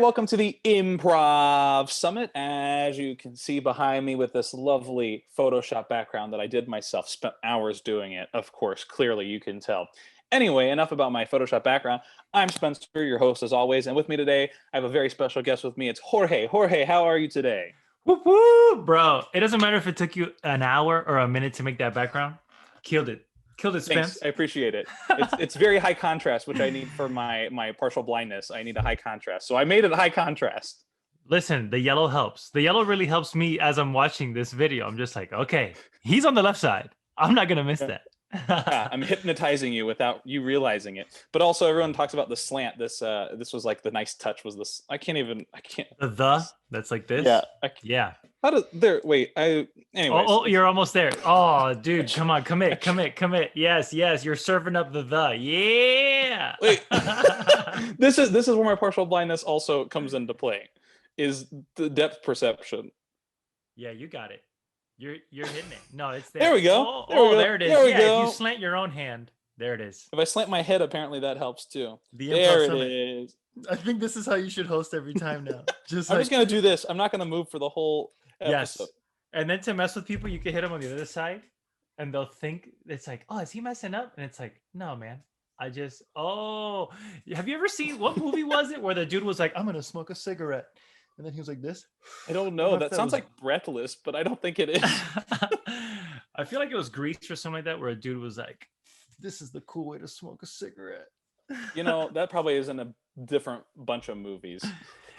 welcome to the Improv Summit. As you can see behind me with this lovely Photoshop background that I did myself, spent hours doing it. Of course, clearly you can tell. Anyway, enough about my Photoshop background. I'm Spencer, your host as always, and with me today, I have a very special guest with me. It's Jorge. Jorge, how are you today? Whoop, whoop, bro. It doesn't matter if it took you an hour or a minute to make that background. Killed it. Killed it, Spence. Thanks, I appreciate it. It's very high contrast, which I need for my partial blindness. I need a high contrast, so I made it high contrast. Listen, the yellow helps. The yellow really helps me as I'm watching this video. I'm just like, okay, he's on the left side. I'm not gonna miss that. Yeah, I'm hypnotizing you without you realizing it. But also, everyone talks about the slant. This was like the nice touch. Was this? I can't. That's like this. Yeah. Yeah. How does there? Wait. Anyways. Oh, you're almost there. Oh, dude, come on, commit. Yes. You're serving up the. Yeah. Wait. This is where my partial blindness also comes into play. Is the depth perception? Yeah, you got it. You're hitting it. No, it's there. There we go. There it is. If you slant your own hand, there it is. If I slant my head, apparently that helps too. There it is. I think this is how you should host every time now. I'm just gonna do this. I'm not gonna move for the whole episode. Yes. And then to mess with people, you can hit them on the other side, and they'll think it's like, oh, is he messing up? And it's like, no, man. Have you ever seen, what movie was it where the dude was like, I'm gonna smoke a cigarette? And then he was like this. I don't know. That sounds like Breathless, but I don't think it is. I feel like it was Grease or something like that, where a dude was like, this is the cool way to smoke a cigarette. You know, that probably is in a different bunch of movies.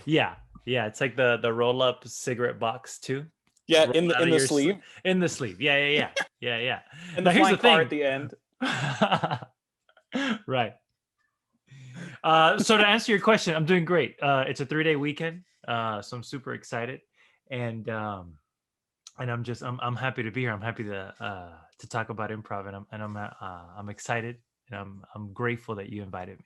Yeah. It's like the roll-up cigarette box too. Yeah, in the sleeve. In the sleeve. Yeah. And here's the thing at the end. Right. So to answer your question, I'm doing great. It's a 3-day weekend. So I'm super excited, and I'm happy to be here. I'm happy to talk about improv, and I'm excited, and I'm grateful that you invited me.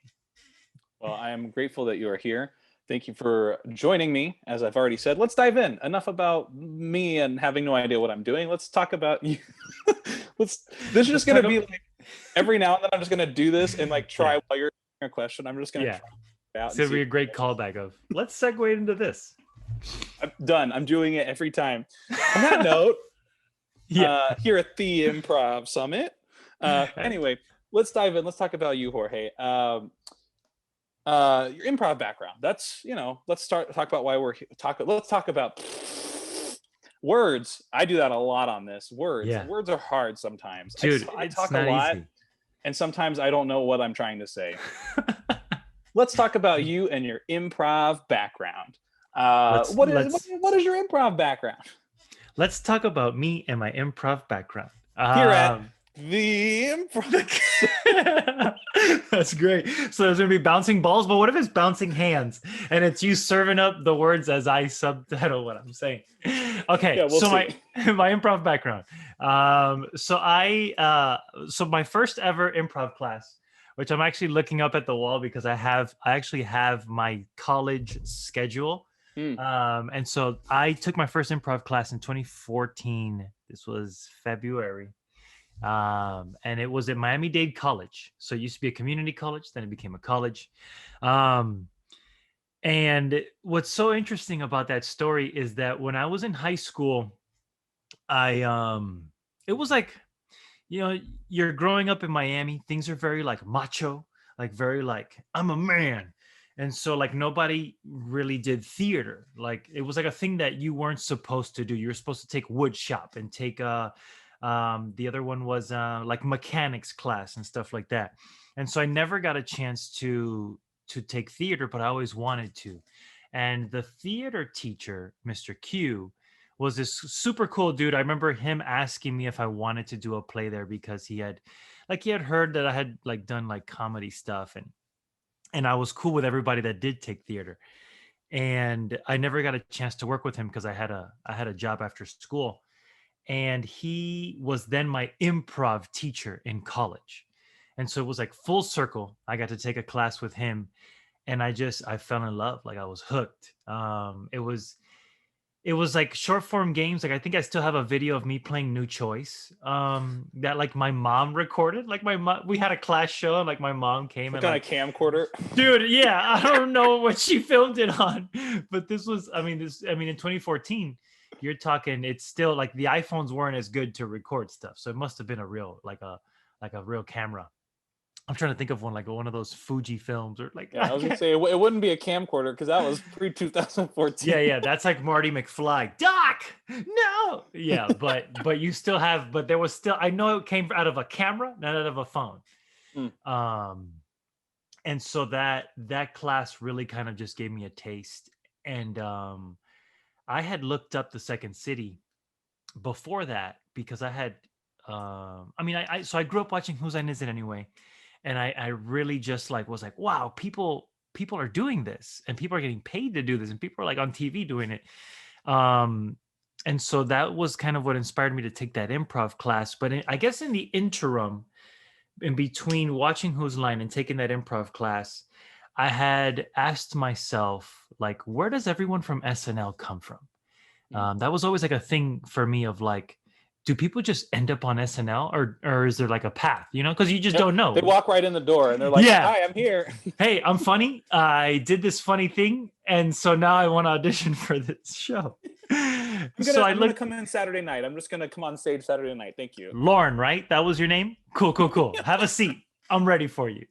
Well, I am grateful that you are here. Thank you for joining me. As I've already said, let's dive in. Enough about me and having no idea what I'm doing. Let's talk about you. This is just going to be like every now and then. I'm just going to do this and like try while you're asking a question. I'm just going to try it out. It's going to be a great callback of let's segue into this. I'm done. I'm doing it every time. On that note, here at the Improv Summit. Anyway, let's dive in. Let's talk about you, Jorge. Your improv background. That's, let's talk about why we're let's talk about words. I do that a lot on this. Words are hard sometimes. Dude, I talk a lot easy. And sometimes I don't know what I'm trying to say. Let's talk about you and your improv background. What is your improv background? Let's talk about me and my improv background. Here at the Improv. That's great. So there's gonna be bouncing balls, but what if it's bouncing hands and it's you serving up the words as I subtitle what I'm saying? Okay, we'll see. my improv background. So my first ever improv class, which I'm actually looking up at the wall because I actually have my college schedule. And so I took my first improv class in 2014. This was February. And it was at Miami-Dade College. So it used to be a community college, then it became a college. And what's so interesting about that story is that when I was in high school, it was like, you're growing up in Miami, things are very like macho, like very like, I'm a man. And so like nobody really did theater. Like it was like a thing that you weren't supposed to do. You were supposed to take wood shop and take the other one was like mechanics class and stuff like that. And so I never got a chance to take theater, but I always wanted to. And the theater teacher, Mr. Q, was this super cool dude. I remember him asking me if I wanted to do a play there because he had heard that I had like done like comedy stuff, and I was cool with everybody that did take theater. And I never got a chance to work with him because I had a job after school. And he was then my improv teacher in college. And so it was like full circle. I got to take a class with him, and I fell in love. Like I was hooked. It it was like short form games. Like I think I still have a video of me playing New Choice. That like my mom recorded. Like my mom, we had a class show, and like my mom came Like and on a like, camcorder. dude, yeah, I don't know what she filmed it on, but this was, I mean, in 2014, you're talking, it's still like the iPhones weren't as good to record stuff, so it must have been a real, like a real camera. I'm trying to think of one, like one of those Fuji films, or like, Yeah, I I was gonna can't. say it wouldn't be a camcorder because that was pre Yeah, 2014. yeah, that's like Marty McFly. Doc, no. Yeah, but you still have, but there was still, I know it came out of a camera, not out of a phone. Mm. Um, and so that class really kind of just gave me a taste. And I had looked up the Second City before that because I had I mean I so I grew up watching Who's Line Is It Anyway, and I really just like was like, wow, people are doing this, and people are getting paid to do this, and people are like on TV doing it. um and so that was kind of what inspired me to take that improv class. But I guess in the interim, in between watching Who's Line and taking that improv class, I had asked myself, like, where does everyone from SNL come from? Mm. That was always like a thing for me of like, do people just end up on SNL, or is there like a path, you know? Because you just Yep. don't They know. walk right in the door and they're like, Yeah. "Hi, I'm here." Hey, I'm funny. I did this funny thing, and so now I want to audition for this show. So I I'm gonna looked, come in Saturday night. I'm just gonna come on stage Saturday night. Thank you. Lauren, right? That was your name? Cool, cool, cool. Have a seat. I'm ready for you.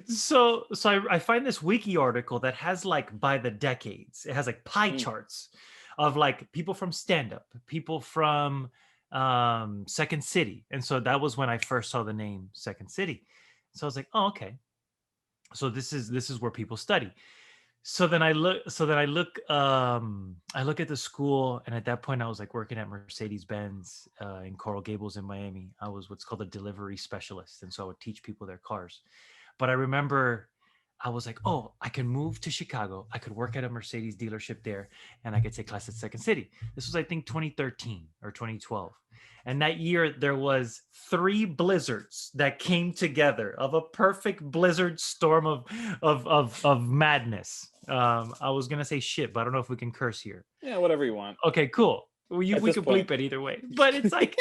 So I find this wiki article that has like by the decades. It has like pie Mm. charts of like people from stand up, people from Second City. And so that was when I first saw the name Second City. So I was like, "Oh, okay. So this is where people study." I look at the school, and at that point I was like working at Mercedes-Benz in Coral Gables in Miami. I was what's called a delivery specialist, and so I would teach people their cars. But I remember I was like, oh, I can move to Chicago. I could work at a Mercedes dealership there, and I could take class at Second City. This was, I think, 2013 or 2012. And that year there was 3 blizzards that came together, of a perfect blizzard storm of madness. I was gonna say shit, but I don't know if we can curse here. Yeah, whatever you want. Okay, cool. At We this could point, bleep it either way. But it's like,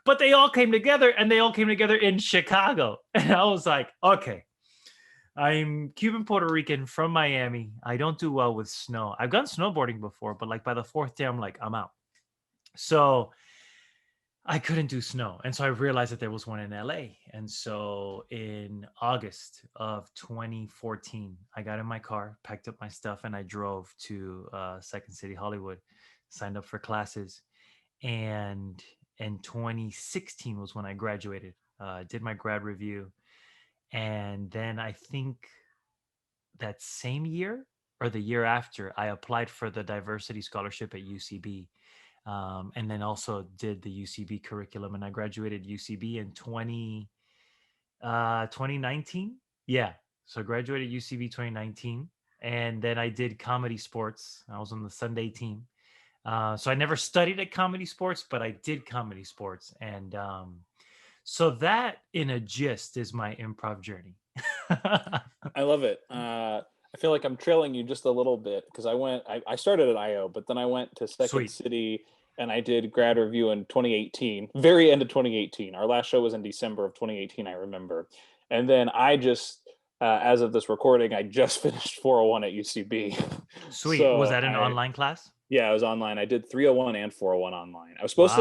but they all came together, and they all came together in Chicago. And I was like, okay, I'm Cuban Puerto Rican from Miami. I don't do well with snow. I've gone snowboarding before, but like by the fourth day, I'm like, I'm out. So I couldn't do snow. And so I realized that there was one in LA. And so in August of 2014, I got in my car, packed up my stuff, and I drove to Second City, Hollywood, signed up for classes. And in 2016 was when I graduated. Did my grad review. And then I think that same year or the year after, I applied for the diversity scholarship at UCB. And then also did the UCB curriculum, and I graduated UCB in 2019. Yeah. So I graduated UCB 2019. And then I did comedy sports. I was on the Sunday team. So I never studied at comedy sports, but I did comedy sports. And so that in a gist is my improv journey. I love it. I feel like I'm trailing you just a little bit because I started at IO, but then I went to Second Sweet. City and I did grad review in 2018, very end of 2018. Our last show was in December of 2018, I remember. And then I just, as of this recording, I just finished 401 at UCB. Sweet. Was So that an online class? yeah, I was online. I did 301 and 401 online. Wow. I was supposed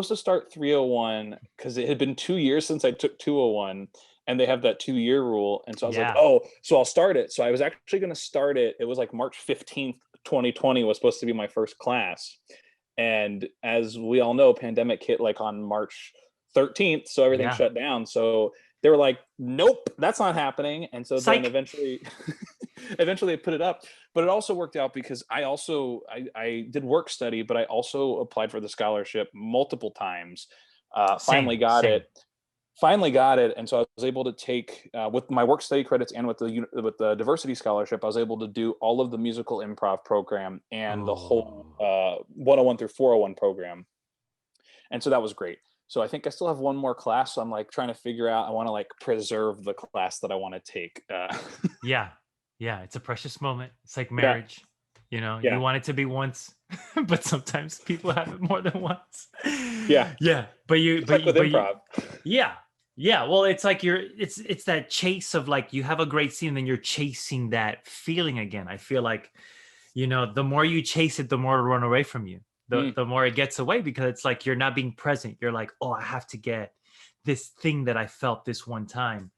to start 301 because it had been 2 years since I took 201, and they have that 2-year rule. And so I was like, Yeah. oh, so I'll start it. So I was actually going to start it. It was like March 15th, 2020 was supposed to be my first class. And as we all know, pandemic hit like on March 13th, so everything Yeah. shut down. So they were like, nope, that's not happening. And so then Psych. eventually eventually they put it up. But it also worked out because I did work study, but I also applied for the scholarship multiple times. Finally Same. got Same. it. And so I was able to take with my work study credits and with the diversity scholarship, I was able to do all of the musical improv program and the whole Oh. 101 through 401 program. And so that was great. So I think I still have one more class. So I'm like trying to figure out, I want to like preserve the class that I want to take. Yeah. Yeah. It's a precious moment. It's like Yeah. marriage. You Yeah. want it to be once, but sometimes people have it more than once. Yeah. Yeah, but you, Just like with but you, improv. yeah, yeah. Well, it's like it's that chase of like you have a great scene, and then you're chasing that feeling again. I feel like, the more you chase it, the more it'll run away from you. Mm, The more it gets away because it's like you're not being present. You're like, oh, I have to get this thing that I felt this one time.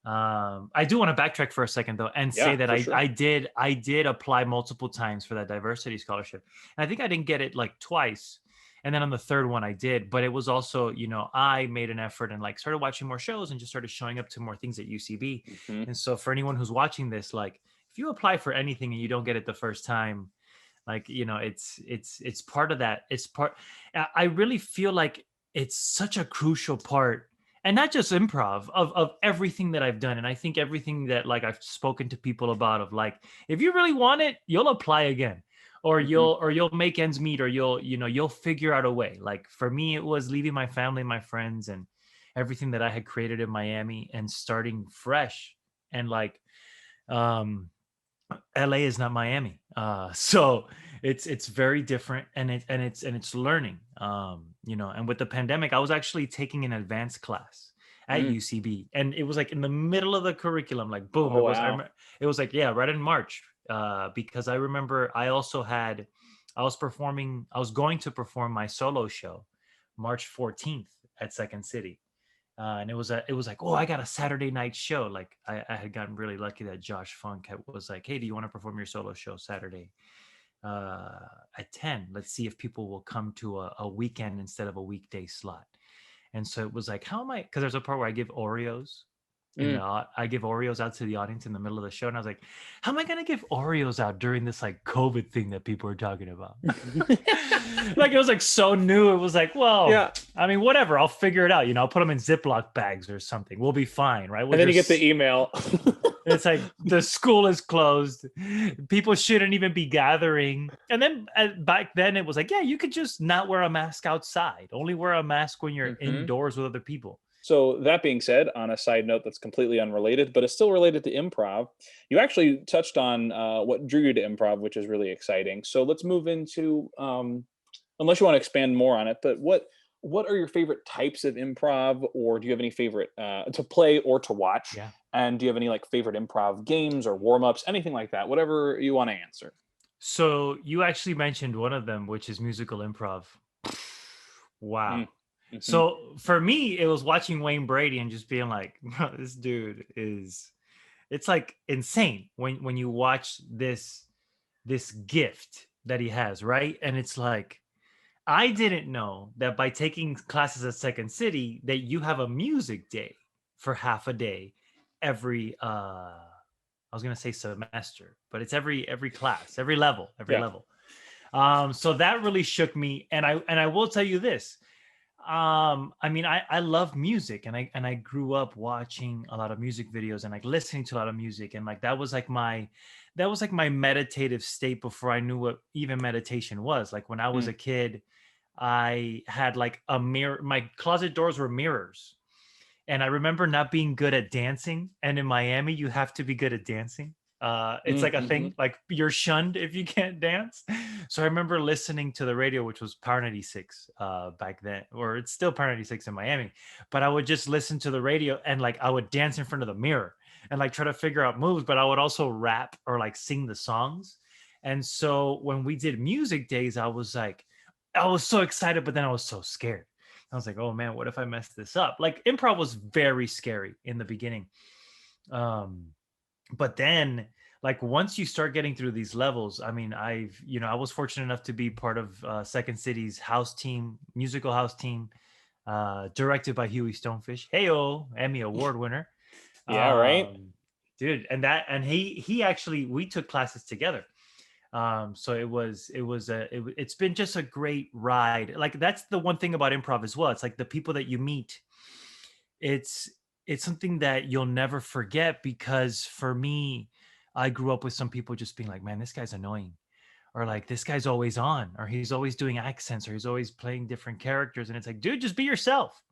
I do want to backtrack for a second though and say yeah, that for I sure. I did I did apply multiple times for that diversity scholarship. And I think I didn't get it like twice. And then on the third one I did, but it was also, I made an effort and like started watching more shows and just started showing up to more things at UCB. Hmm. And so for anyone who's watching this, like if you apply for anything and you don't get it the first time, like it's part of that. It's part. I really feel like it's such a crucial part, and not just improv of everything that I've done. And I think everything that like I've spoken to people about, of like, if you really want it, you'll apply again, or Hmm. you'll make ends meet, or you'll figure out a way. Like for me, it was leaving my family, my friends, and everything that I had created in Miami and starting fresh. And like um LA is not Miami. So it's very different, and it's learning. And with the pandemic, I was actually taking an advanced class at Mm. UCB, and it was like in the middle of the curriculum, like boom, Oh, wow. it was like, yeah, right in March. Because I remember I was going to perform my solo show March 14th at Second City. And it was like, oh, I got a Saturday night show. Like I had gotten really lucky that Josh Funk was like, hey, do you want to perform your solo show Saturday uh, at 10? Let's see if people will come to a weekend instead of a weekday slot. And so it was like, how am I? Because there's a part where I give Oreos Mm. I give Oreos out to the audience in the middle of the show, and I was like, how am I gonna give Oreos out during this like COVID thing that people are talking about? Like it was like so new. It was like, well, Yeah. I mean, whatever. I'll figure it out. I'll put them in Ziploc bags or something. We'll be fine, right? We'll And then you get the just. email. It's like the school is closed. People shouldn't even be gathering. And then back then it was like, yeah, you could just not wear a mask outside. Only wear a mask when you're Hmm. indoors with other people. So that being said, on a side note that's completely unrelated, but it's still related to improv, you actually touched on what drew you to improv, which is really exciting. So let's move into, unless you want to expand more on it, but what are your favorite types of improv, or do you have any favorite to play or to watch? Yeah. And do you have any like favorite improv games or warm ups, anything like that? Whatever you want to answer. So you actually mentioned one of them, which is musical improv. Mm. Wow. Hmm. So for me, it was watching Wayne Brady and just being like, bro, this dude is, it's like insane when you watch this gift that he has, right? And it's like, I didn't know that by taking classes at Second City that you have a music day for half a day every I was gonna say semester, but it's every class, every Yeah. level. So that really shook me, and I will tell you this. I mean, I love music, and I grew up watching a lot of music videos and like listening to a lot of music, and like that was like my meditative state before I knew what even meditation was. Like when I was Mm. a kid, I had like a mirror. My closet doors were mirrors, and I remember not being good at dancing. And in Miami, you have to be good at dancing. It's like a Mm-hmm. thing, like you're shunned if you can't dance. So I remember listening to the radio, which was Power 96 back then, or it's still Power 96 in Miami. But I would just listen to the radio and like I would dance in front of the mirror and like try to figure out moves, but I would also rap or like sing the songs. And so when we did music days, I was so excited, but then I was so scared. I was like, oh man, what if I mess this up? Like improv was very scary in the beginning. Um, but then like once you start getting through these levels, I mean, I was fortunate enough to be part of Second City's house team, musical house team, directed by Huey Stonefish. Heyo, Emmy Award winner. Yeah. Right. Um, dude, and he actually, we took classes together. So it's been just a great ride. Like that's the one thing about improv as well. It's like the people that you meet, it's it's something that you'll never forget, because for me, I grew up with some people just being like, man, this guy's annoying, or like this guy's always on, or he's always doing accents, or he's always playing different characters. And it's like, dude, just be yourself.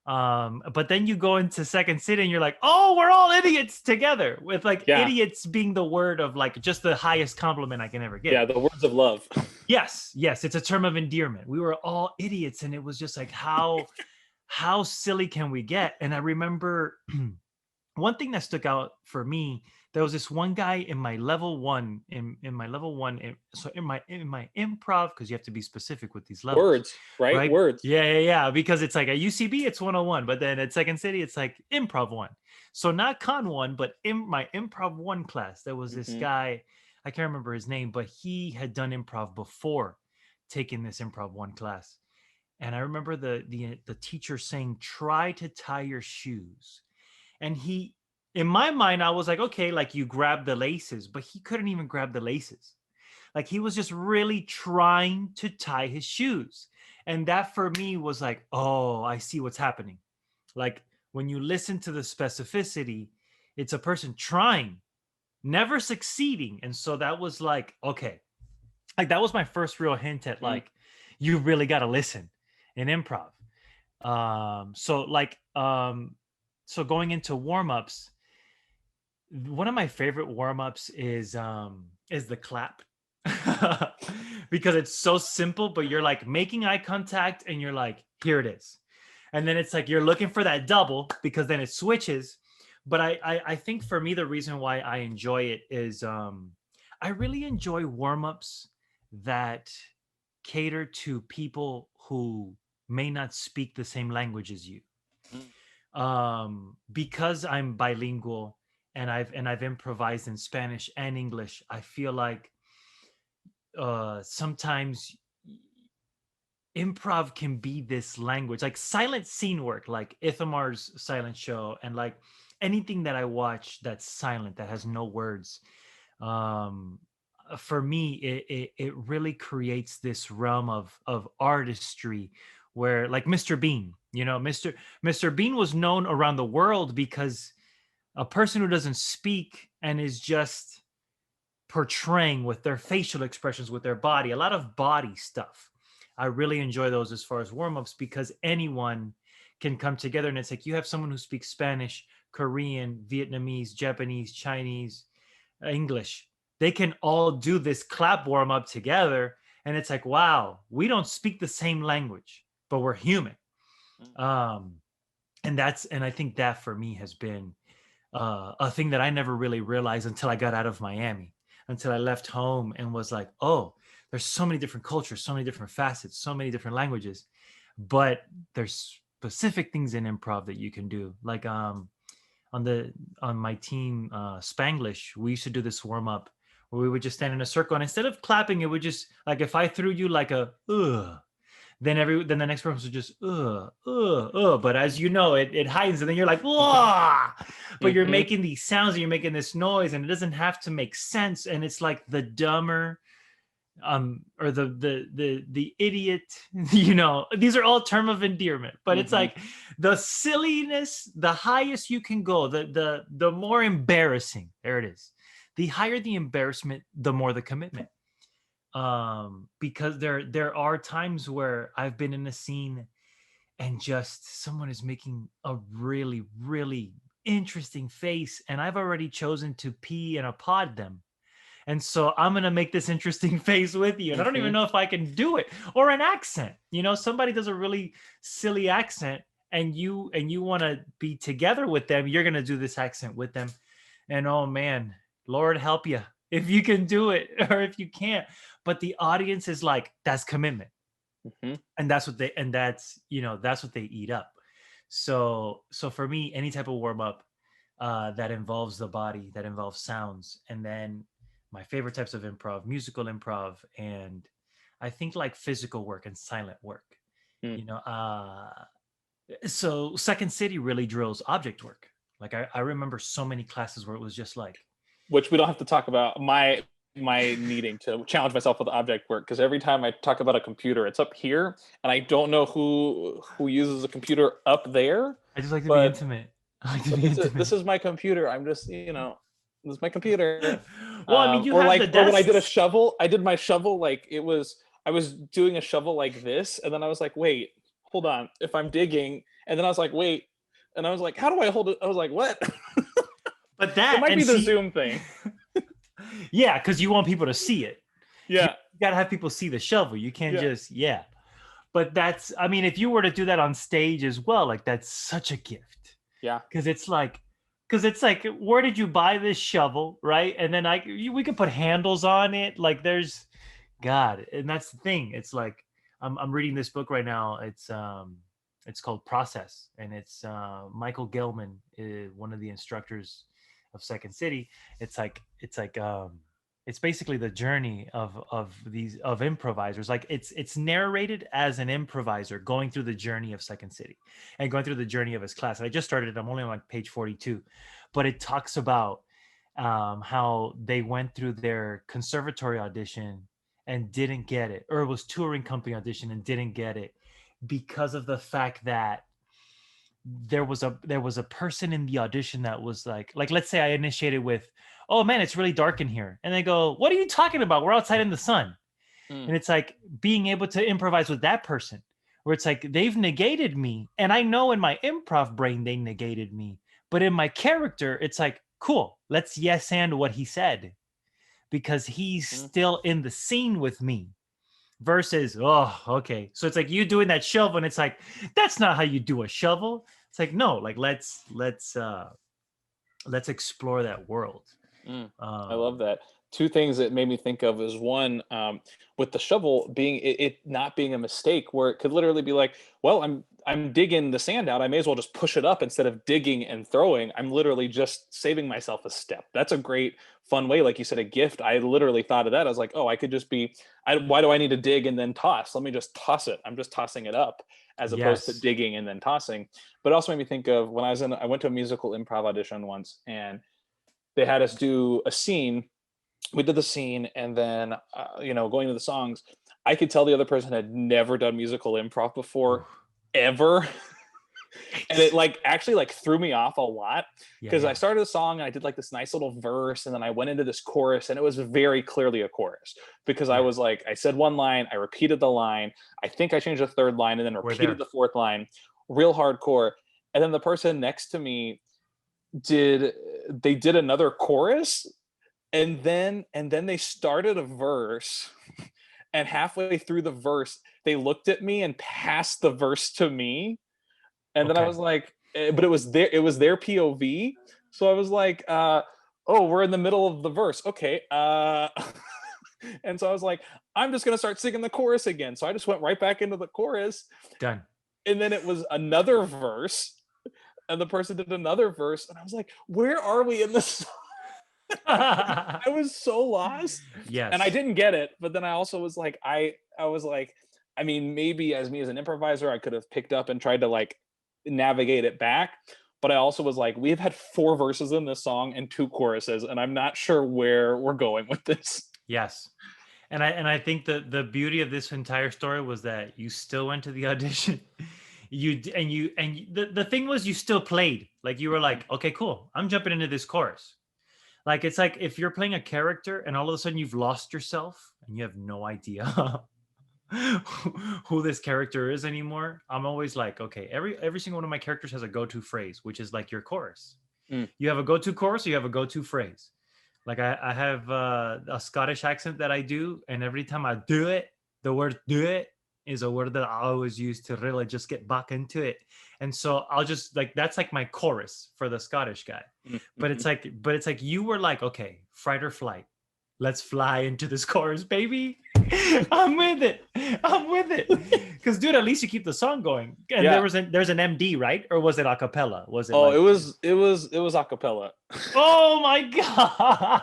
But then you go into Second City and you're like, oh, we're all idiots together, with like Yeah. idiots being the word of like just the highest compliment I can ever give. Yeah, the words of love. Yes, it's a term of endearment. We were all idiots, and it was just like how silly can we get? And I remember one thing that stuck out for me, there was this one guy in my level one in my level one so in my improv, because you have to be specific with these levels, Words, right? right? Words. Yeah, because it's like at UCB it's 101, but then at Second City it's like improv one. So not con one, but in my improv one class there was this Hmm. guy, I can't remember his name, but he had done improv before taking this improv one class. And I remember the teacher saying, try to tie your shoes. And he, in my mind, I was like, okay, like you grab the laces, but he couldn't even grab the laces. Like he was just really trying to tie his shoes. And that for me was like, oh, I see what's happening. Like when you listen to the specificity, it's a person trying, never succeeding. And so that was like, okay, like that was my first real hint at like, you really got to listen in improv. So going into warm-ups, one of my favorite warm-ups is the clap. Because it's so simple, but you're like making eye contact and you're like, here it is. And then it's like you're looking for that double because then it switches. But I think for me the reason why I enjoy it is I really enjoy warm-ups that cater to people who may not speak the same language as you. Because I'm bilingual and I've improvised in Spanish and English, I feel like sometimes improv can be this language, like silent scene work, like Ithamar's silent show, and like anything that I watch that's silent, that has no words. For me, it really creates this realm of artistry, where like Mr. Bean, Mr. Bean was known around the world because a person who doesn't speak and is just portraying with their facial expressions, with their body, a lot of body stuff. I really enjoy those as far as warm-ups, because anyone can come together, and it's like you have someone who speaks Spanish, Korean, Vietnamese, Japanese, Chinese, English. They can all do this clap warm-up together, and it's like, wow, we don't speak the same language, but we're human. And I think that for me has been a thing that I never really realized until I got out of Miami, until I left home and was like, oh, there's so many different cultures, so many different facets, so many different languages, but there's specific things in improv that you can do. Like on my team, Spanglish, we used to do this warm up where we would just stand in a circle, and instead of clapping, it would just, like, if I threw you like a then the next person would just but as you know, it heightens, and then you're like, whoa, but you're making these sounds and you're making this noise, and it doesn't have to make sense, and it's like the dumber or the idiot, these are all term of endearment, but it's like the silliness, the highest you can go, the more embarrassing, there it is, the higher the embarrassment, the more the commitment. Because there are times where I've been in a scene and just someone is making a really, really interesting face, and I've already chosen to pee and applaud them. And so I'm going to make this interesting face with you. And I don't even know if I can do it. Or an accent. Somebody does a really silly accent, and you want to be together with them. You're going to do this accent with them. And oh man, Lord help you if you can do it or if you can't. But the audience is like, that's commitment. And that's what that's what they eat up. So for me, any type of warm up that involves the body, that involves sounds, and then my favorite types of improv, musical improv, and I think like physical work and silent work. So Second City really drills object work. Like I remember so many classes where it was just like, which we don't have to talk about. My needing to challenge myself with object work, because every time I talk about a computer, it's up here, and I don't know who uses a computer up there. I just like to be intimate. This is my computer. I'm just, this is my computer. Well, I mean, you have the desks. Or when I did a shovel, I did my shovel like I was doing a shovel like this, and then I was like, wait, hold on. If I'm digging And then I was like, wait. And I was like, how do I hold it? I was like, what? But It that might and be the see, Zoom thing. yeah, because you want people to see it. You Yeah. gotta have people see the shovel. You can't Yeah. just, yeah. But that's, I mean, if you were to do that on stage as well, like that's such a gift. Yeah. Because it's like, where did you buy this shovel, right? And then we could put handles on it. Like there's, God, and that's the thing. It's like I'm reading this book right now. It's called Process, and it's Michael Gilman, one of the instructors of Second City. It's basically the journey of improvisers. Like it's narrated as an improviser going through the journey of Second City and going through the journey of his class. And I just started it. I'm only on like page 42, but it talks about how they went through their conservatory audition and didn't get it, or it was touring company audition and didn't get it because of the fact that there was a person in the audition that was like let's say I initiated with, oh man, it's really dark in here, and they go, what are you talking about, we're outside in the sun. Mm. And it's like being able to improvise with that person, where it's like they've negated me, and I know in my improv brain they negated me, but in my character it's like, cool, let's yes and what he said, because he's still in the scene with me. Versus, oh, okay, so it's like you doing that shovel, and it's like, that's not how you do a shovel. It's like, no, like let's explore that world. I love that. Two things that made me think of is one, with the shovel being it not being a mistake, where it could literally be like, well, I'm digging the sand out. I may as well just push it up instead of digging and throwing. I'm literally just saving myself a step. That's a great fun way, like you said, a gift. I literally thought of that. I was like, oh, I could just be. Why do I need to dig and then toss? Let me just toss it. I'm just tossing it up as opposed to Yes. digging and then tossing. But it also made me think of when I went to a musical improv audition once, and they had us do a scene. We did the scene, and then going to the songs, I could tell the other person had never done musical improv before, ever. And it like actually like threw me off a lot, because I started a song and I did like this nice little verse, and then I went into this chorus, and it was very clearly a chorus, because I was like, I said one line, I repeated the line, I think I changed the third line, and then repeated the fourth line, real hardcore. And then the person next to me did another chorus, and then they started a verse, and halfway through the verse they looked at me and passed the verse to me, and then I was like, but it was their POV, so I was like, oh, we're in the middle of the verse, okay. And so I was like, I'm just gonna start singing the chorus again, so I just went right back into the chorus. Done. And then it was another verse, and the person did another verse, and I was like, where are we in this? I was so lost. Yes. And I didn't get it, but then I also was like, I was like, I mean, maybe as me as an improviser, I could have picked up and tried to like navigate it back. But I also was like, we've had 4 verses in this song and 2 choruses, and I'm not sure where we're going with this. Yes. And I think the beauty of this entire story was that you still went to the audition. The thing was, you still played. Like you were like, okay, cool, I'm jumping into this chorus. Like it's like if you're playing a character and all of a sudden you've lost yourself and you have no idea who this character is anymore. I'm always like, okay, every single one of my characters has a go-to phrase, which is like your chorus. You have a go-to chorus, or you have a go-to phrase. Like I have a Scottish accent that I do, and every time I do it, the word "do it" is a word that I always use to really just get back into it. And so I'll just like, that's like my chorus for the Scottish guy. But it's like you were like, okay, fight or flight. Let's fly into this chorus, baby. I'm with it. Because dude, at least you keep the song going. And there's an MD, right? Or was it a cappella? Was it? Oh, like... it was a cappella. Oh my God.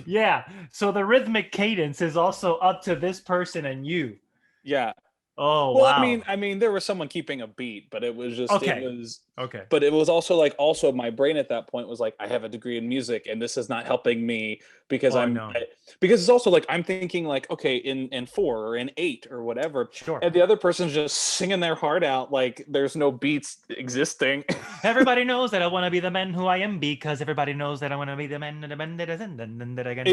Yeah. So the rhythmic cadence is also up to this person and you. Yeah. Oh, well, wow. I mean, there was someone keeping a beat, but it was just, okay. Okay. But it was also my brain at that point was like, I have a degree in music, and this is not helping me because because it's also like, I'm thinking like, okay, in 4 or in 8 or whatever. Sure. And the other person's just singing their heart out. Like there's no beats existing. Everybody knows that I want to be the man who I am, because everybody knows that I want to be the man that I get.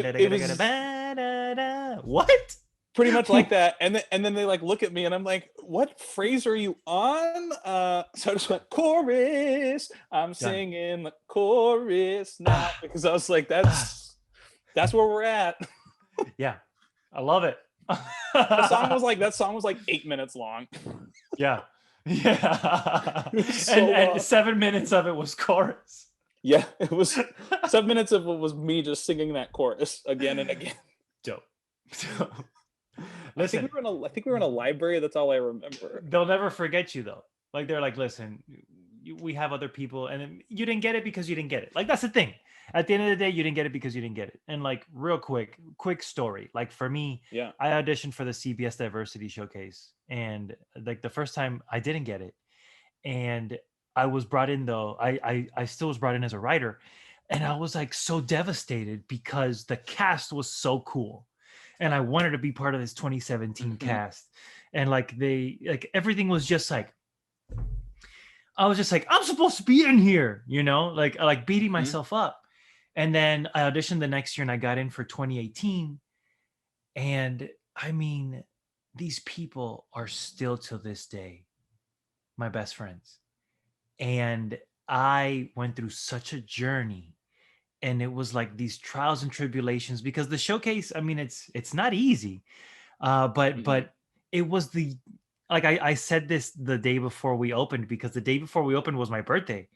What? pretty much like that. And then they like look at me and I'm like, what phrase are you on? So I just went chorus. I'm Done. singing the chorus now because I was like, that's where we're at. Yeah, I love it. That song was like 8 minutes long. Yeah. Yeah. It was and so and long. 7 minutes of it was chorus. Yeah, it was 7 minutes of it was me just singing that chorus again and again. Dope. Dope. I think Listen, I think we were in a library. That's all I remember. they'll never forget you though. Like they're like, listen, we have other people, and you didn't get it because you didn't get it. Like that's the thing. At the end of the day, you didn't get it because you didn't get it. And like real quick story. Like for me, Yeah. I auditioned for the CBS Diversity Showcase, and like the first time I didn't get it, and I was brought in though. I still was brought in as a writer, and I was like so devastated because the cast was so cool, and I wanted to be part of this 2017 Mhm. cast, and like they like everything was just like I was just like I'm supposed to be in here, like beating Mhm. myself up, and then I auditioned the next year and I got in for 2018, and I mean these people are still to this day my best friends. And I went through such a journey, and it was like these trials and tribulations because the showcase, I mean, it's not easy. But Mhm. it was the like I said this the day before we opened, because the day before we opened was my birthday.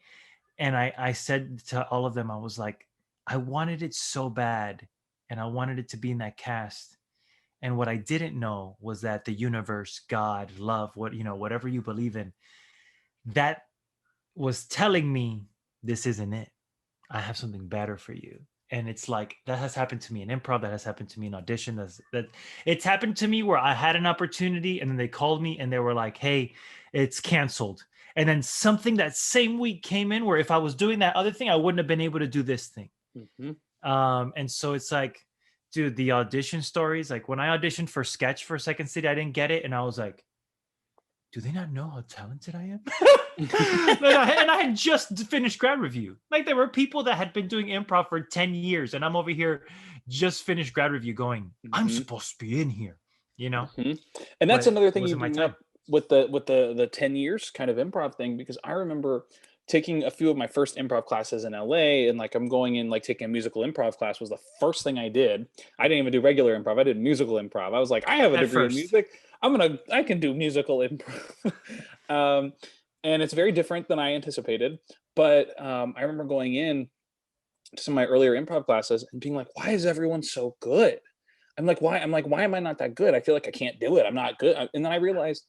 And I said to all of them, I was like, I wanted it so bad, and I wanted it to be in that cast. And what I didn't know was that the universe, God, love, whatever you believe in, that was telling me this isn't it. I have something better for you. And it's like that has happened to me in improv, that has happened to me in audition, that it's happened to me where I had an opportunity and then they called me and they were like, hey, it's canceled. And then something that same week came in where if I was doing that other thing, I wouldn't have been able to do this thing. Mhm. And so it's like, dude, the audition stories, like when I auditioned for sketch for Second City, I didn't get it. And I was like, do they not know how talented I am? And I had just finished grad review. Like there were people that had been doing improv for 10 years, and I'm over here just finished grad review going, I'm Mhm. supposed to be in here, Mhm. And that's but another it thing you wasn't my bring time. up with the 10 years kind of improv thing, because I remember taking a few of my first improv classes in LA, and like I'm going in like taking a musical improv class was the first thing I did. I didn't even do regular improv. I did musical improv. I was like, I have a At degree in first. music. I can do musical improv. um, and it's very different than I anticipated. But I remember going in to some of my earlier improv classes and being like, why is everyone so good? Why am I not that good? I feel like I can't do it. I'm not good. And then I realized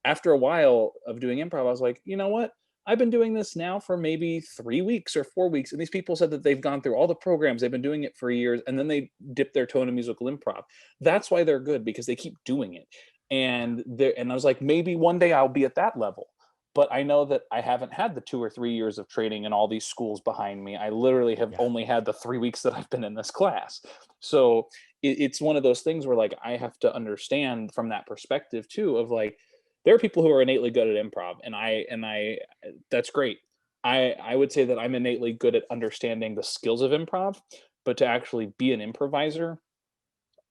after a while of doing improv, I was like, you know what? I've been doing this now for maybe 3 weeks or 4 weeks. And these people said that they've gone through all the programs, they've been doing it for years, and then they dip their toe into musical improv. That's why they're good, because they keep doing it. And I was like, maybe one day I'll be at that level. But I know that I haven't had the 2 or 3 years of training in all these schools behind me. I literally have Yeah. only had the 3 weeks that I've been in this class. So it's one of those things where like I have to understand from that perspective too, of like there are people who are innately good at improv, and I that's great. I would say that I'm innately good at understanding the skills of improv, but to actually be an improviser,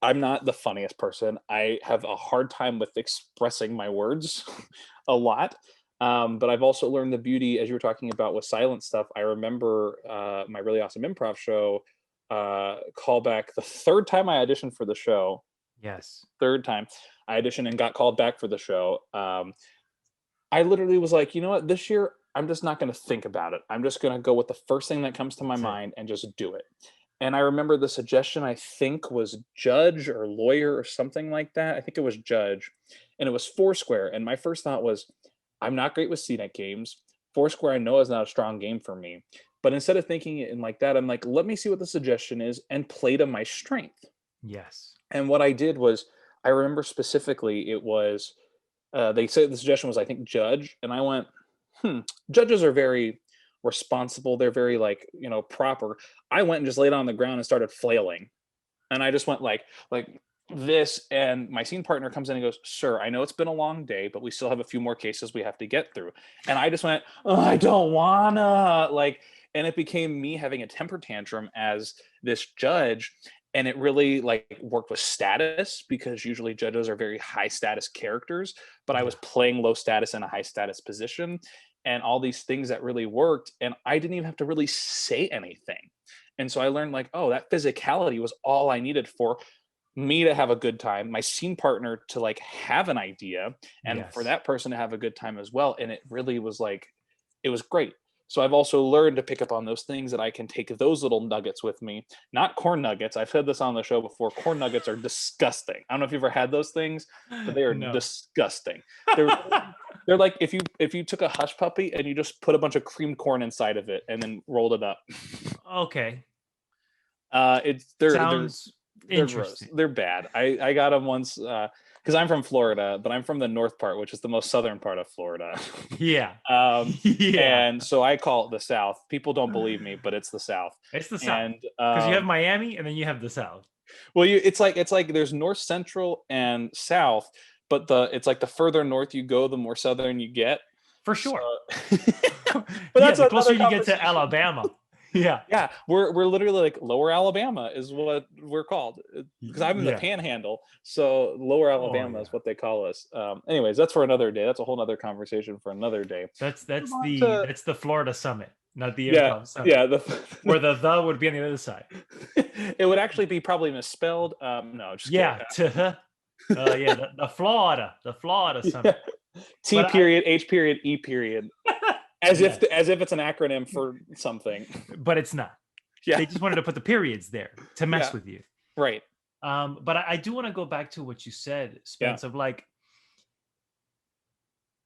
I'm not the funniest person. I have a hard time with expressing my words a lot. But I've also learned the beauty, as you were talking about with silent stuff. I remember my really awesome improv show callback the third time I auditioned for the show. Yes. Third time I auditioned and got called back for the show. I literally was like, you know what, this year I'm just not going to think about it. I'm just going to go with the first thing that comes to my That's it. mind and just do it. And I remember the suggestion, I think, was judge or lawyer or something like that. I think it was judge. And it was Foursquare. And my first thought was, I'm not great with CNET games. Foursquare I know is not a strong game for me. But instead of thinking it in like that, I'm like, let me see what the suggestion is and play to my strength. Yes. And what I did was, I remember specifically, it was they said the suggestion was, I think, judge, and I went, judges are very responsible. They're very like proper. I went and just laid on the ground and started flailing, and I just went like this. And my scene partner comes in and goes, "Sir, I know it's been a long day, but we still have a few more cases we have to get through." And I just went, oh, I don't wanna like. And it became me having a temper tantrum as this judge. and it really like worked with status, because usually judges are very high status characters, but I was Yeah. playing low status in a high status position, and all these things that really worked, and I didn't even have to really say anything. And so I learned like, oh, that physicality was all I needed for me to have a good time, my scene partner to like have an idea, and for Yes. that person to have a good time as well. And it really was like, it was great. So I've also learned to pick up on those things, that I can take those little nuggets with me. Not corn nuggets. I've said this on the show before. Corn nuggets are disgusting. I don't know if you've ever had those things, but they are No. disgusting. They're they're like if you took a hush puppy and you just put a bunch of cream corn inside of it and then rolled it up. Okay. It's Sounds they're gross. interesting. They're bad. I got them once, because I'm from Florida, but I'm from the north part, which is the most southern part of Florida. Yeah. um, Yeah. and so I call it the South. People don't believe me, but it's the South. It's the South. And Because you have Miami and then you have the South. well, it's like there's north, central, and south, but it's like the further north you go, the more southern you get. For So, sure. but Yeah, that's the closer another you get to conversation. Alabama. Yeah. Yeah, we're literally like Lower Alabama is what we're called, because I'm in the Yeah. Panhandle, so Lower Oh Alabama is yeah. what they call us. Anyways, that's for another day. That's a whole other conversation for another day. That's Move that's on the to that's the Florida summit, not the yeah, improv summit. yeah. Where the would be on the other side. It would actually be probably misspelled. No, just kidding. Yeah, to yeah, the Florida Yeah. summit. T But I period, H period, E period, as if yes, it's an acronym for something. but it's not. Yeah, They just wanted to put the periods there to mess yeah, with you. right. But I do want to go back to what you said, Yeah, Spence, of like,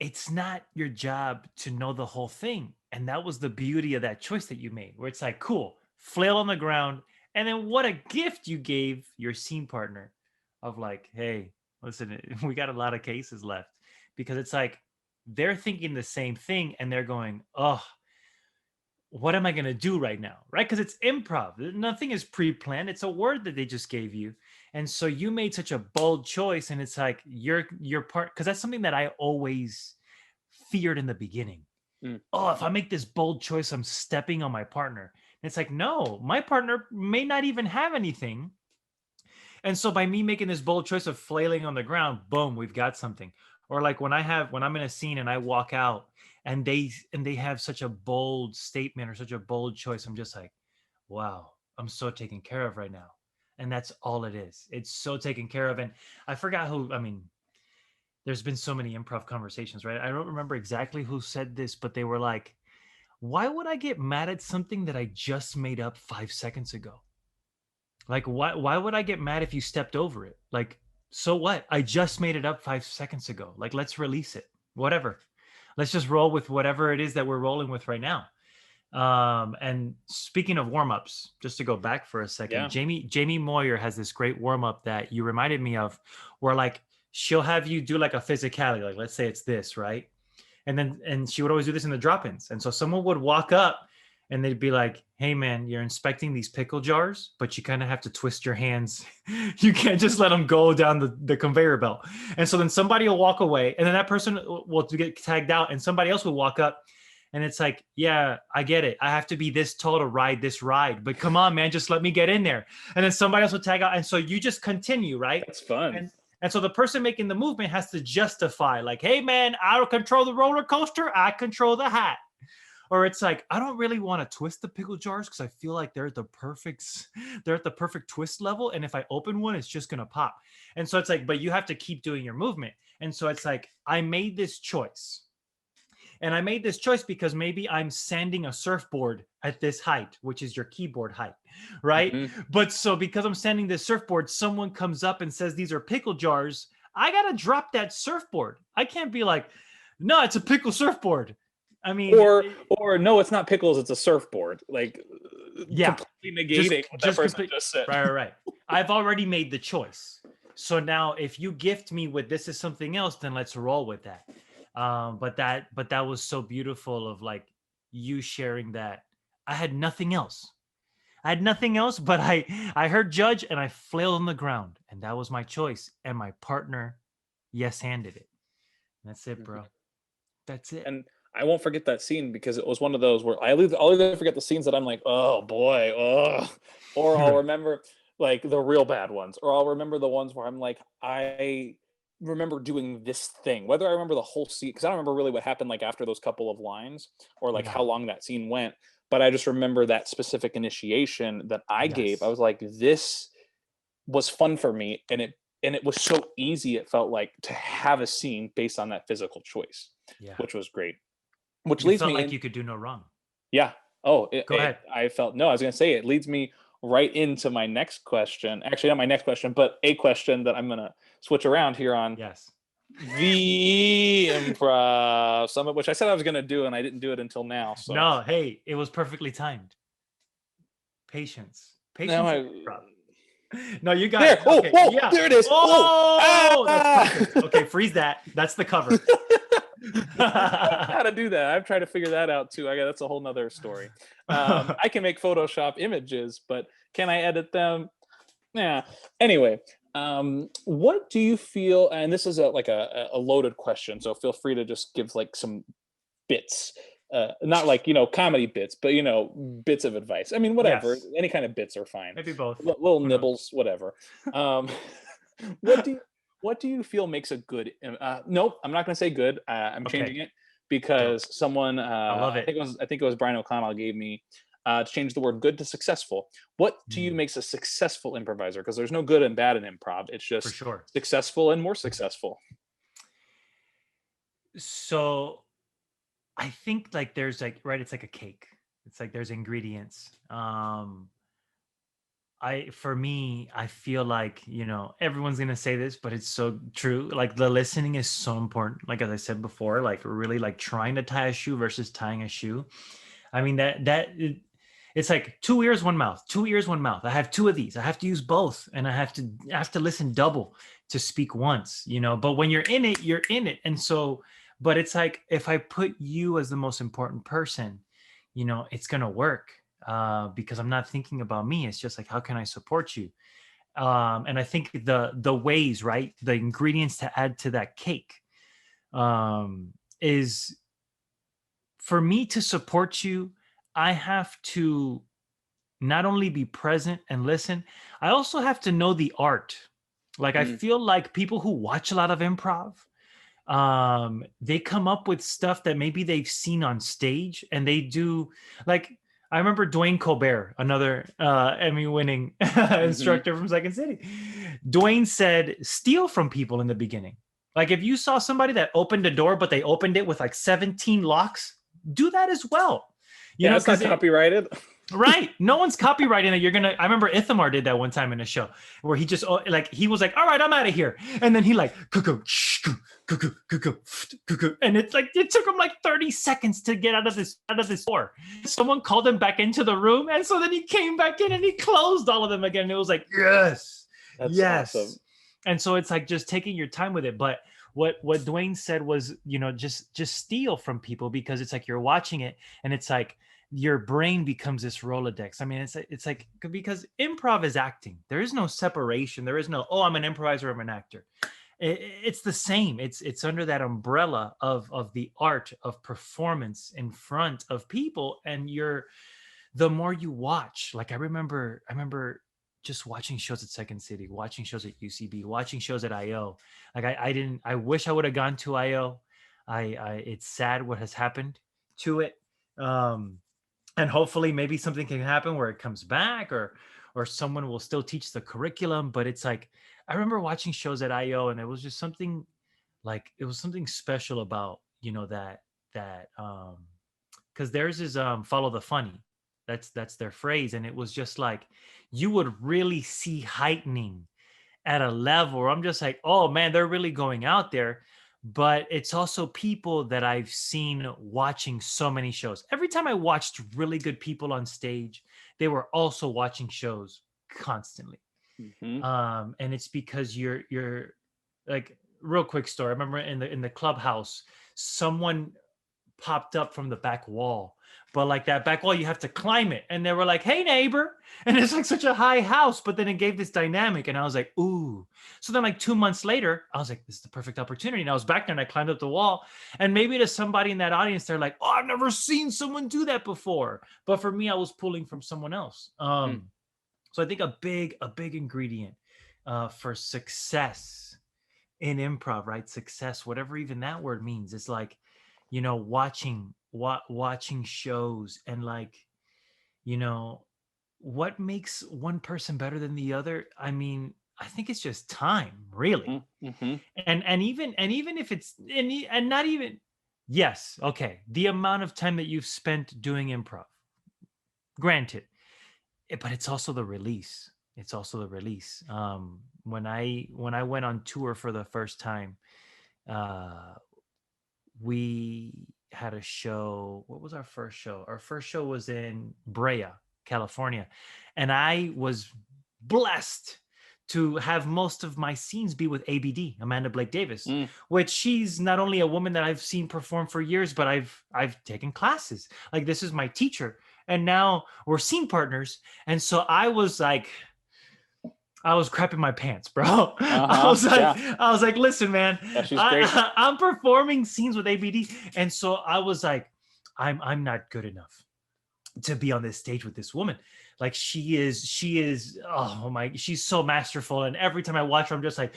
it's not your job to know the whole thing. And that was the beauty of that choice that you made, where it's like, cool, flail on the ground. And then what a gift you gave your scene partner of like, hey, listen, we got a lot of cases left. Because it's like they're thinking the same thing and they're going, oh, what am I going to do right now? Right? Because it's improv. Nothing is pre planned. It's a word that they just gave you. And so you made such a bold choice. And it's like your part, because that's something that I always feared in the beginning. mm, Oh, if I make this bold choice, I'm stepping on my partner. And it's like, no, my partner may not even have anything. And so by me making this bold choice of flailing on the ground, boom, we've got something. Or like when I'm in a scene and I walk out and they have such a bold statement or such a bold choice, I'm just like, wow, I'm so taken care of right now. And that's all it is. It's so taken care of. And I forgot who, I mean, there's been so many improv conversations, right? I don't remember exactly who said this, but they were like, why would I get mad at something that I just made up 5 seconds ago? Like, why would I get mad if you stepped over it? Like, so what? I just made it up 5 seconds ago. Like, let's release it. Whatever. Let's just roll with whatever it is that we're rolling with right now. And speaking of warm-ups, just to go back for a second, yeah, Jamie Moyer has this great warm-up that you reminded me of, where like she'll have you do like a physicality, like let's say it's this, right? And she would always do this in the drop-ins. And so someone would walk up and they'd be like, hey man, you're inspecting these pickle jars, but you kind of have to twist your hands. You can't just let them go down the conveyor belt. And so then somebody will walk away and then that person will get tagged out and somebody else will walk up. And it's like, yeah, I get it. I have to be this tall to ride this ride, but come on, man, just let me get in there. And then somebody else will tag out. And so you just continue, right? that's fun. And so the person making the movement has to justify, like, hey, man, I don't control the roller coaster. I control the hat. Or it's like, I don't really want to twist the pickle jars because I feel like they're at the perfect twist level. And if I open one, it's just going to pop. And so it's like, but you have to keep doing your movement. And so it's like, I made this choice. And I made this choice because maybe I'm sanding a surfboard at this height, which is your keyboard height, right? Mhm. But so because I'm sanding this surfboard, someone comes up and says, these are pickle jars. I got to drop that surfboard. I can't be like, no, it's a pickle surfboard. I mean, Or no, it's not pickles, it's a surfboard. Like, yeah, completely negating what that person just said. right. I've already made the choice. So now if you gift me with this is something else, then let's roll with that. But that was so beautiful of like you sharing that. I had nothing else. But I heard judge and I flailed on the ground and that was my choice. And my partner yes handed it. And that's it, bro. That's it. And I won't forget that scene because it was one of those where I'll either forget the scenes that I'm like, oh boy, oh, or I'll remember like the real bad ones, or I'll remember the ones where I'm like, I remember doing this thing, whether I remember the whole scene, because I don't remember really what happened like after those couple of lines or like Yeah. how long that scene went, but I just remember that specific initiation that I gave. I Yes. was like, this was fun for me, and it was so easy, it felt like, to have a scene based on that physical choice, Yeah. which was great. Which You leads felt me like in. you could do no wrong. Yeah. Oh, Go ahead. I felt, no, I was gonna say it leads me right into my next question. Actually, not my next question, but a question that I'm gonna switch around here on Yes. the Improv Summit, which I said I was gonna do, and I didn't do it until now. So No, hey, it was perfectly timed. Patience. now Patience in I improv. No, you got there. it. Oh, Okay. whoa, Yeah. there it is. Oh, Oh, that's perfect. ah! Okay, freeze that. That's the cover. How to do that? I've tried to figure that out too. That's a whole nother story. I can make Photoshop images, but can I edit them? Yeah. Anyway, what do you feel? And this is a loaded question, so feel free to just give like some bits. Not like comedy bits, but bits of advice. I mean, whatever. Yes. Any kind of bits are fine. Maybe both. Little Who knows? nibbles, whatever. Um, what do you feel makes a good? Nope, I'm not going to say good. I'm Okay, changing it go. because someone, I love I it. think it was Brian O'Connell, gave me to change the word good to successful. What to you Mm, makes a successful improviser? Because there's no good and bad in improv. It's for just sure. successful and more successful. So I think like there's like right, it's like a cake. It's like there's ingredients. I for me, I feel like, everyone's gonna say this, but it's so true. Like the listening is so important. Like as I said before, like really like trying to tie a shoe versus tying a shoe. I mean it's like two ears, one mouth, two ears, one mouth. I have two of these. I have to use both, and I have to listen double to speak once. But when you're in it, you're in it, and so. But it's like if I put you as the most important person, it's gonna work because I'm not thinking about me. It's just like how can I support you? And I think the ways, right, the ingredients to add to that cake is for me to support you. I have to not only be present and listen, I also have to know the art. Like I Mm, feel like people who watch a lot of improv, they come up with stuff that maybe they've seen on stage and they do like I remember Dwayne Colbert, another Emmy winning mhm. instructor from Second City. Dwayne said steal from people in the beginning. Like if you saw somebody that opened a door but they opened it with like 17 locks, do that as well. Yeah, it's not Because copyrighted. right. No one's copywriting it. I remember Ithamar did that one time in a show where he just like, he was like, all right, I'm out of here. And then he like, cuckoo, cuckoo, cuckoo, cuckoo. And it's like, it took him like 30 seconds to get out of this door. Someone called him back into the room. And so then he came back in and he closed all of them again. And it was like, yes, That's awesome. yes. And so it's like just taking your time with it. But what Dwayne said was, just steal from people because it's like you're watching it and it's like, your brain becomes this Rolodex. I mean, it's like because improv is acting. There is no separation. There is no, oh, I'm an improviser, I'm an actor. It's the same. It's under that umbrella of the art of performance in front of people. And the more you watch, like I remember just watching shows at Second City, watching shows at UCB, watching shows at IO. Like I wish I would have gone to IO. It's sad what has happened to it. Um, and hopefully maybe something can happen where it comes back or someone will still teach the curriculum. But it's like I remember watching shows at IO and it was just something like it was something special about that because theirs is follow the funny. That's their phrase. And it was just like you would really see heightening at a level where I'm just like, oh man, they're really going out there. But it's also people that I've seen watching so many shows. Every time I watched really good people on stage, they were also watching shows constantly. Hmm. And it's because you're like real quick story. I remember in the clubhouse, someone popped up from the back wall. But like that back wall, you have to climb it. And they were like, hey, neighbor. And it's like such a high house. But then it gave this dynamic. And I was like, ooh. So then like 2 months later, I was like, this is the perfect opportunity. And I was back there and I climbed up the wall. And maybe to somebody in that audience, they're like, oh, I've never seen someone do that before. But for me, I was pulling from someone else. So I think a big ingredient for success in improv, right? Success, whatever even that word means, is like, watching shows and like, you know, what makes one person better than the other? I mean, I think it's just time, really. Mm-hmm. And even if it's and not even, yes, okay, the amount of time that you've spent doing improv, granted, but it's also the release. It's also the release. When I went on tour for the first time, uh we had a show. What was our first show? Our first show was in Brea, California. And I was blessed to have most of my scenes be with ABD, Amanda Blake Davis, Mm. which she's not only a woman that I've seen perform for years, but I've taken classes. Like, this is my teacher. And now we're scene partners. And so I was crapping my pants, bro. Uh-huh. Yeah. I was like, listen, man, Yeah, she's great. I'm performing scenes with ABD, and so I was like, I'm not good enough to be on this stage with this woman. Like, she is. Oh my, she's so masterful, and every time I watch her, I'm just like,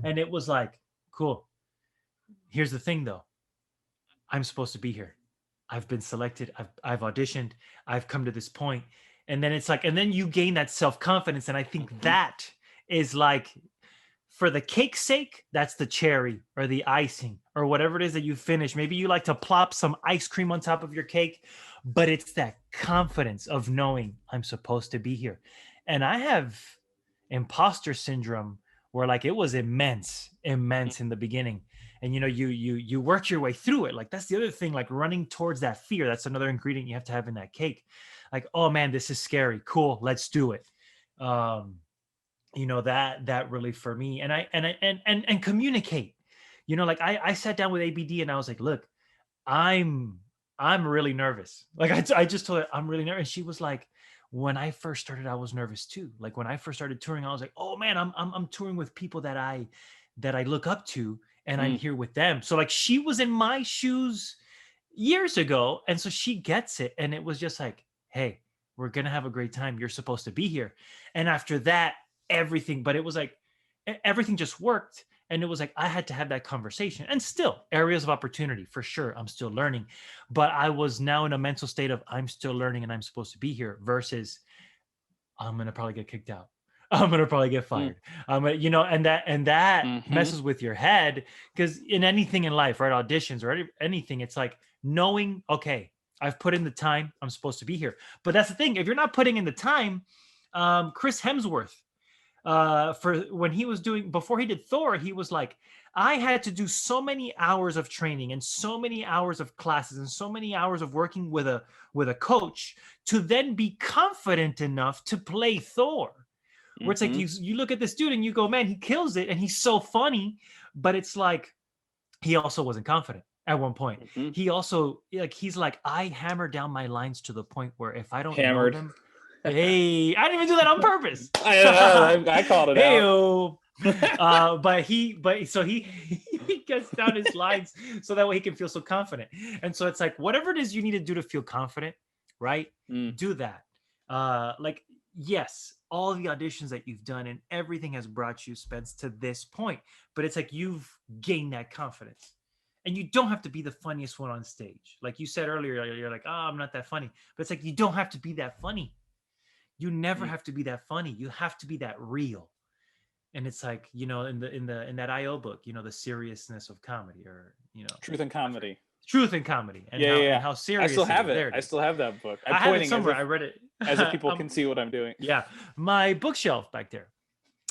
and it was like, cool. Here's the thing, though. I'm supposed to be here. I've been selected. I've auditioned. I've come to this point. And then it's like, and then you gain that self-confidence. And I think Mhm. that is like, for the cake's sake, that's the cherry or the icing or whatever it is that you finish. Maybe you like to plop some ice cream on top of your cake, but it's that confidence of knowing I'm supposed to be here. And I have imposter syndrome where, like, it was immense in the beginning. And you work your way through it. Like, that's the other thing, like running towards that fear. That's another ingredient you have to have in that cake. Like, oh man, this is scary. Cool, let's do it. um that really, for me. And communicate. Like, I sat down with ABD and I was like, look, i'm I'm really nervous. Like, I just told her I'm really nervous. She was like, when I first started, I was nervous too. Like, when I first started touring, I was like, oh man, I'm touring with people that I look up to, and I'm Mm. here with them. So, like, she was in my shoes years ago, and so she gets it. And it was just like, hey, we're gonna have a great time. You're supposed to be here. And after that, everything, but it was like, everything just worked. And it was like, I had to have that conversation. And still, areas of opportunity for sure, I'm still learning. But I was now in a mental state of, I'm still learning and I'm supposed to be here, versus I'm gonna probably get kicked out. I'm gonna probably get Mm. fired. And that Mhm. messes with your head, because in anything in life, right? Auditions or anything, it's like knowing, okay, I've put in the time. I'm supposed to be here. But that's the thing. If you're not putting in the time, Chris Hemsworth, for when he was doing, before he did Thor, he was like, I had to do so many hours of training and so many hours of classes and so many hours of working with a coach to then be confident enough to play Thor. Where it's like, Mhm. you look at this dude and you go, man, he kills it and he's so funny, but it's like, he also wasn't confident at one point. Mhm. He also, like, he's like, I hammer down my lines to the point where if I don't know Hammered. them, hey, I didn't even do that on purpose. I called it Hey, out. but so he he gets down his lines so that way he can feel so confident. And so it's like, whatever it is you need to do to feel confident, right? Mm. Do that. Like, yes, all the auditions that you've done and everything has brought you, Spence, to this point, but it's like, you've gained that confidence. And you don't have to be the funniest one on stage. Like you said earlier, you're like, oh, I'm not that funny. But it's like, you don't have to be that funny. You never Mm. have to be that funny. You have to be that real. And it's like, in that IO book, the seriousness of comedy, or Truth and I forget, comedy. truth in comedy, and Yeah, yeah, how yeah. I still serious it have is. it. There it I is. still have that book. I'm I have it pointing as somewhere. if I read it. people can see what I'm doing. Yeah, my bookshelf back there.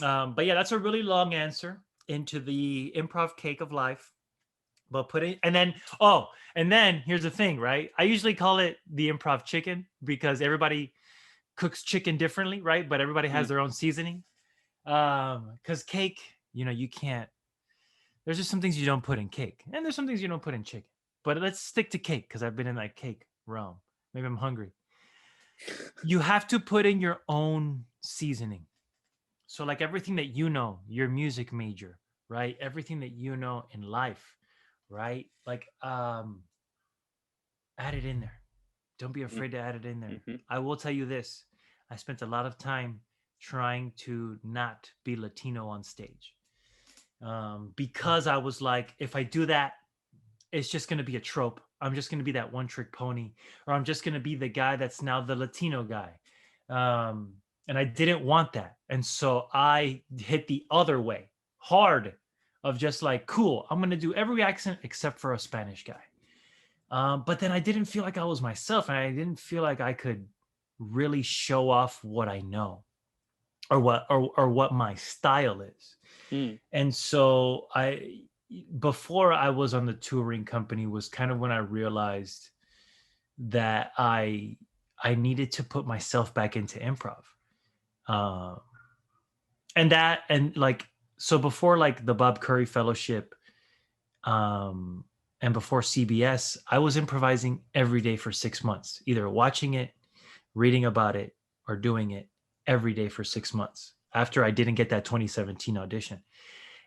But yeah, that's a really long answer into the improv cake of life. But put it, and then, and then here's the thing, right? I usually call it the improv chicken, because everybody cooks chicken differently, right? But everybody Mm. has their own seasoning. Because cake, you can't. There's just some things you don't put in cake, and there's some things you don't put in chicken. But let's stick to cake, because I've been in that cake realm. Maybe I'm hungry. You have to put in your own seasoning. So, like, everything that your music major, right? Everything that in life, right? Like, add it in there. Don't be Mm. afraid to add it in there. Mhm. I will tell you this. I spent a lot of time trying to not be Latino on stage, because I was like, if I do that, it's just going to be a trope. I'm just going to be that one trick pony, or I'm just going to be the guy that's now the Latino guy. And I didn't want that. And so I hit the other way hard of just like, cool, I'm going to do every accent except for a Spanish guy. But then I didn't feel like I was myself, and I didn't feel like I could really show off what I know, or what my style is. Mm. And so before I was on the touring company was kind of when I realized that I needed to put myself back into improv. Um, and like, so before like the Bob Curry Fellowship, um, and before CBS, I was improvising every day for 6 months, either watching it, reading about it, or doing it every day for 6 months after I didn't get that 2017 audition.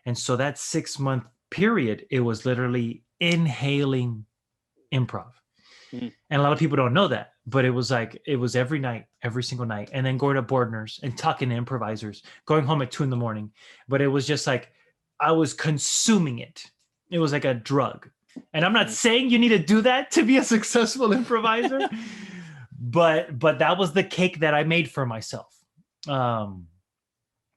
And so that 6 month period, it was literally inhaling improv. Mm. And a lot of people don't know that, but it was like, it was every night, every single night. And then going to Bordner's and talking to improvisers, going home at 2 a.m. But it was just like, I was consuming it. It was like a drug. And I'm not saying you need to do that to be a successful improviser, but that was the cake that I made for myself. And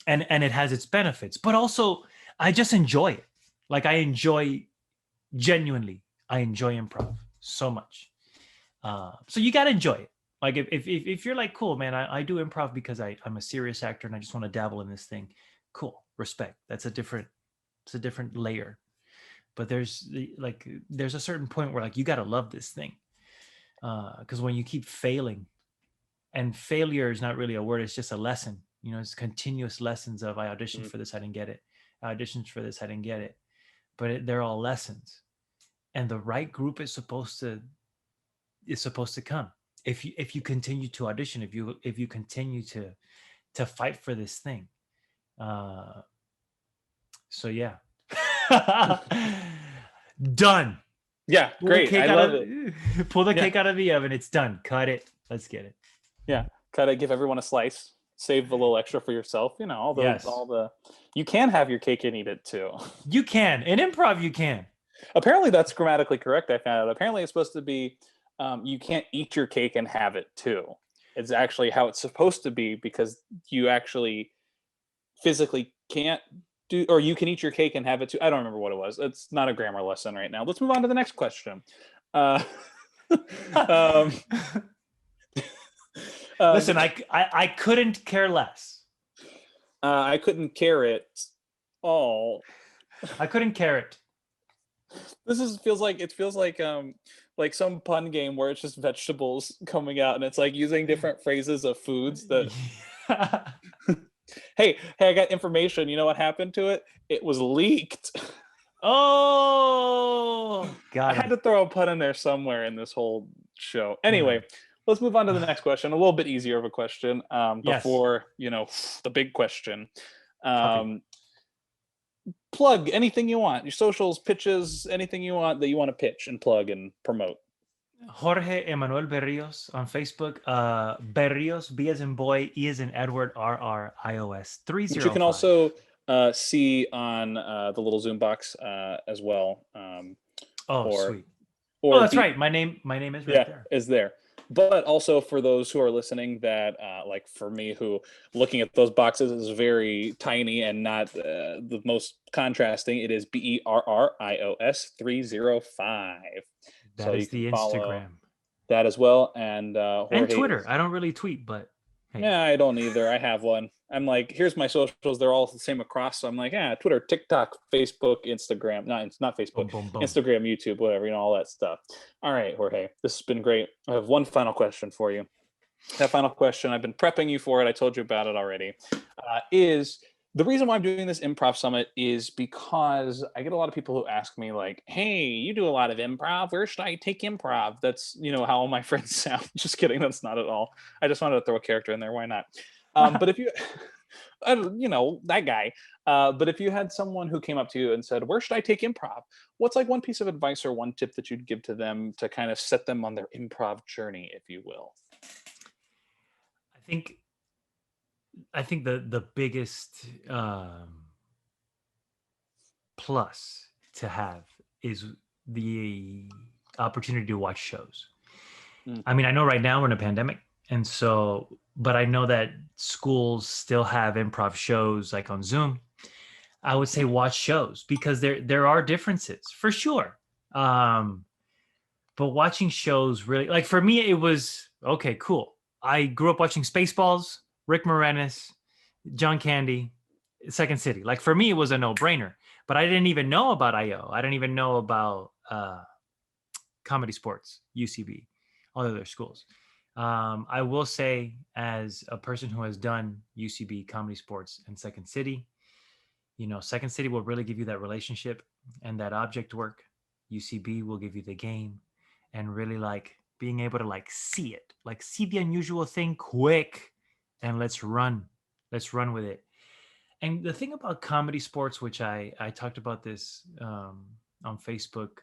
it has its benefits, but also I just enjoy it. Like I genuinely enjoy improv so much. So you got to enjoy it. Like if you're like, cool, man, I do improv because I'm a serious actor and I just want to dabble in this thing. Cool. Respect. It's a different layer. But there's a certain point where like, you got to love this thing. Because when you keep failing, and failure is not really a word, it's just a lesson. It's continuous lessons of, I auditioned for this, I didn't get it. I auditioned for this, I didn't get it. But they're all lessons. And the right group is supposed to come. If you continue to audition, if you continue to fight for this thing. So yeah. Done. Yeah, great. I love it. Pull the cake out of the oven. It's done. Cut it. Let's get it. Yeah, cut it. Give everyone a slice. Save a little extra for yourself. All the. You can have your cake and eat it too. You can. In improv, you can. Apparently, that's grammatically correct. I found out. Apparently, it's supposed to be, you can't eat your cake and have it too. It's actually how it's supposed to be, because you actually physically can't do, or you can eat your cake and have it too. I don't remember what it was. It's not a grammar lesson right now. Let's move on to the next question. Listen, I couldn't care less. I couldn't care it all. I couldn't care it. This feels like some pun game where it's just vegetables coming out, and it's like using different phrases of foods that. Hey, I got information. You know what happened to it? It was leaked. Oh, God! I had to throw a pun in there somewhere in this whole show. Anyway. Let's move on to the next question. A little bit easier of a question before, the big question. Plug anything you want. Your socials, pitches, anything you want that you want to pitch and plug and promote. Jorge Emmanuel Berrios on Facebook. Berrios, B as in boy, E as in Edward, RRIOS 305. Which you can also see on the little Zoom box as well. Sweet. That's right. My name is right there. Is there. But also for those who are listening that, like for me, who looking at those boxes is very tiny and not the most contrasting, it is BERRIOS 305. That is the Instagram. That as well. And Jorge, and Twitter. I don't really tweet, but hey. Yeah, I don't either. I have one. I'm like, here's my socials. They're all the same across. So I'm like, Twitter, TikTok, Facebook, Instagram. No, it's not Facebook. Boom, boom, boom. Instagram, YouTube, whatever, all that stuff. All right, Jorge, this has been great. I have one final question for you. That final question, I've been prepping you for it. I told you about it already. Is the reason why I'm doing this improv summit is because I get a lot of people who ask me like, hey, you do a lot of improv. Where should I take improv? That's, how all my friends sound. Just kidding. That's not at all. I just wanted to throw a character in there. Why not? But if you, that guy, but if you had someone who came up to you and said, where should I take improv? What's like one piece of advice or one tip that you'd give to them to kind of set them on their improv journey, if you will? I think I think the biggest plus to have is the opportunity to watch shows. I Mhm. mean, I know right now we're in a pandemic, and so, but I know that schools still have improv shows like on Zoom. I would say watch shows because there are differences for sure. Um, but watching shows really, like for me, it was okay, cool. I grew up watching Spaceballs, Rick Moranis, John Candy, Second City. Like for me, it was a no brainer. But I didn't even know about IO. I didn't even know about Comedy Sports, UCB, all the other schools. I will say, as a person who has done UCB, Comedy Sports, and Second City, Second City will really give you that relationship and that object work. UCB will give you the game and really like being able to like see it, like see the unusual thing quick and let's run. Let's run with it. And the thing about Comedy Sports, which I talked about this on Facebook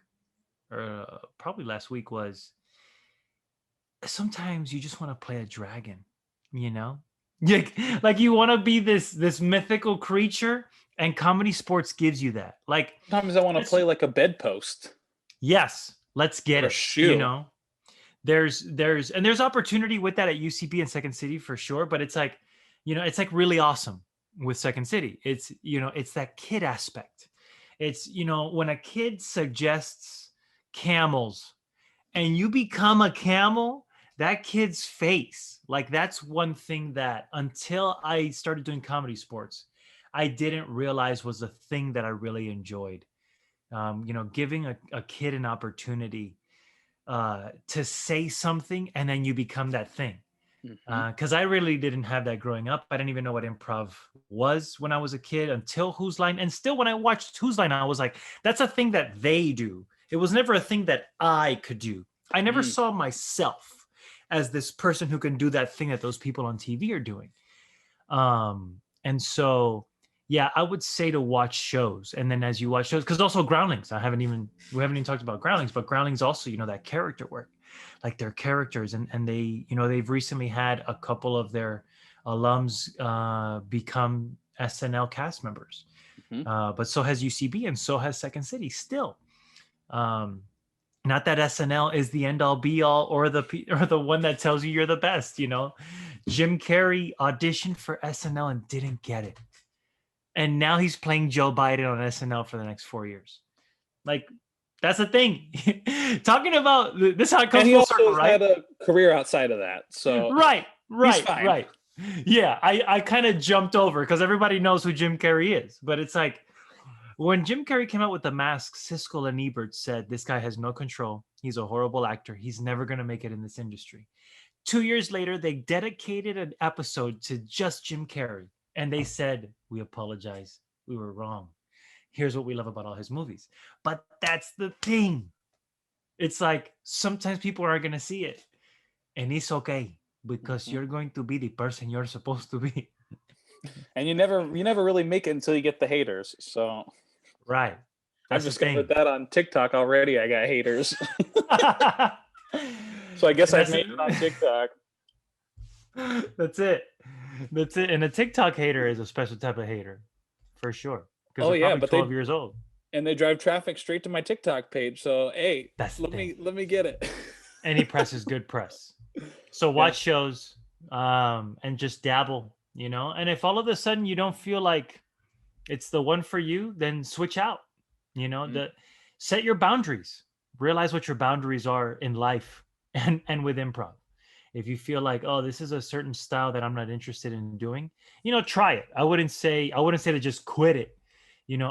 probably last week, was sometimes you just want to play a dragon, you know? Like you want to be this mythical creature, and Comedy Sports gives you that. Like, Sometimes I want to let's play like a bedpost yes, let's get or a it. shoe. There's opportunity with that at UCB and Second City for sure, but it's like, it's like really awesome with Second City. It's that kid aspect. It's when a kid suggests camels and you become a camel, that kid's face, like that's one thing that until I started doing Comedy Sports, I didn't realize was a thing that I really enjoyed. Giving a kid an opportunity to say something and then you become that thing. Hmm. Because I really didn't have that growing up. I didn't even know what improv was when I was a kid until Whose Line. And still, when I watched Whose Line, I was like, that's a thing that they do. It was never a thing that I could do. I never Mm. saw myself as this person who can do that thing that those people on TV are doing. And so, yeah, I would say to watch shows. And then as you watch shows, because also Groundlings, we haven't even talked about Groundlings, but Groundlings also, that character work, like their characters. And they, they've recently had a couple of their alums become SNL cast members. Hmm. But so has UCB and so has Second City still. Um, not that SNL is the end all be all or the one that tells you you're the best. Jim Carrey auditioned for SNL and didn't get it, and now he's playing Joe Biden on SNL for the next 4 years. Like that's the thing. Talking about this, how it And comes he full also circle, has right? had a career outside of that, so Right, he's right, fine. right. Yeah, I kind of jumped over because everybody knows who Jim Carrey is, but it's like when Jim Carrey came out with The Mask, Siskel and Ebert said this guy has no control. He's a horrible actor. He's never going to make it in this industry. 2 years later, they dedicated an episode to just Jim Carrey. And they said, we apologize. We were wrong. Here's what we love about all his movies. But that's the thing. It's like sometimes people aren't going to see it. And it's okay because Hmm. you're going to be the person you're supposed to be. And you never really make it until you get the haters. So Right. I've That's the discovered thing. that on TikTok already. I got haters, so I guess And I've that's made it on TikTok. that's it. That's it. And a TikTok hater is a special type of hater for sure because Oh they're yeah, probably but 12 they years old. and they drive traffic straight to my TikTok page. So hey, That's the let thing. me let me get it. Any press is good press. So Yeah. watch shows and just dabble, And if all of a sudden you don't feel like it's the one for you, then switch out. Mm. The set your boundaries. Realize what your boundaries are in life and with improv. If you feel like, oh, this is a certain style that I'm not interested in doing, try it. I wouldn't say to just quit it.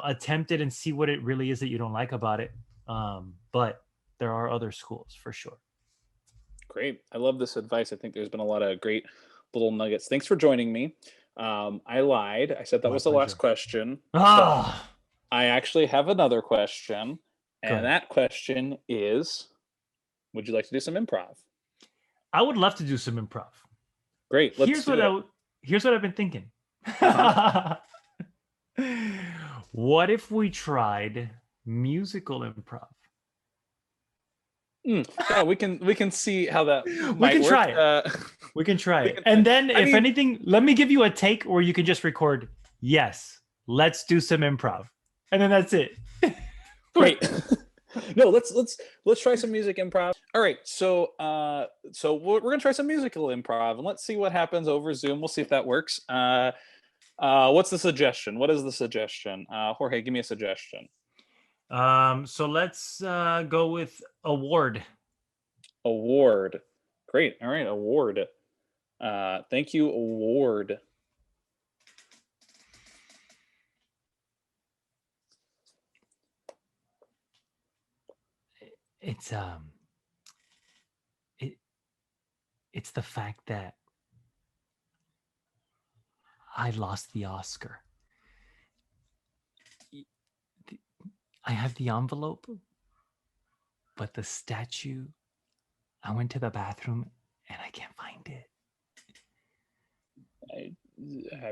Attempt it and see what it really is that you don't like about it. But there are other schools for sure. Great. I love this advice. I think there's been a lot of great little nuggets. Thanks for joining me. I lied. I said that My was the last pleasure. question, but Ah, I actually have another question. go And ahead. that question is, would you like to do some improv? I would love to do some improv. Great. Let's Here's what do I it. w- here's what I've been thinking. Uh-huh. What if we tried musical improv? Yeah, we can see how that We might can work. try it. We can try We it. can And try. then, I if mean, anything, let me give you a take where you can just record, yes, let's do some improv. And then that's it. great. No, let's try some music improv. All right, so we're gonna try some musical improv, and let's see what happens over Zoom. We'll see if that works. What's the suggestion? What is the suggestion? Jorge, give me a suggestion. So let's go with award. Award. Great. All right, award. Thank you, award. It's it's the fact that I lost the Oscar. I have the envelope, but the statue, I went to the bathroom and I can't find it. I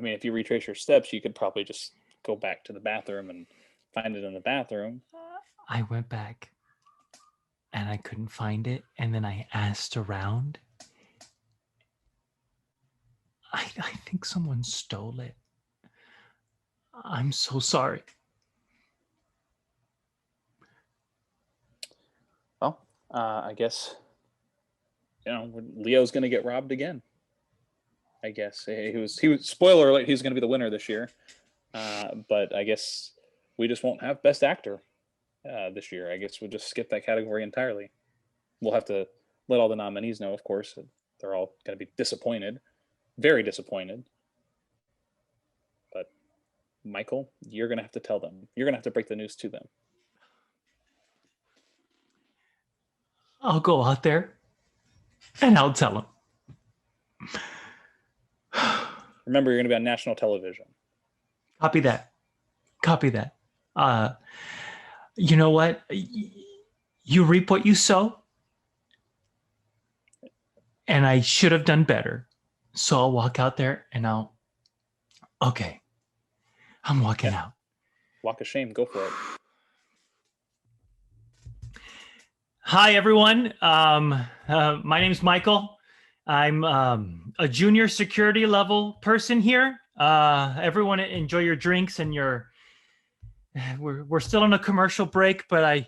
mean, if you retrace your steps, you could probably just go back to the bathroom and find it in the bathroom. I went back and I couldn't find it. And then I asked around. I think someone stole it. I'm so sorry. Well, I guess, Leo's going to get robbed again. I guess he was spoiler alert, he's going to be the winner this year. But I guess we just won't have best actor this year. I guess we'll just skip that category entirely. We'll have to let all the nominees know, of course. They're all going to be disappointed, very disappointed. But Michael, you're going to have to tell them. You're going to have to break the news to them. I'll go out there and I'll tell them. Remember, you're going to be on national television. Copy that. Copy that. You know what? You reap what you sow. And I should have done better. So I'll walk out there and okay. I'm walking out. Walk of shame. Go for it. Hi, everyone. My name's Michael. I'm a junior security level person here. Everyone enjoy your drinks and we're still on a commercial break, but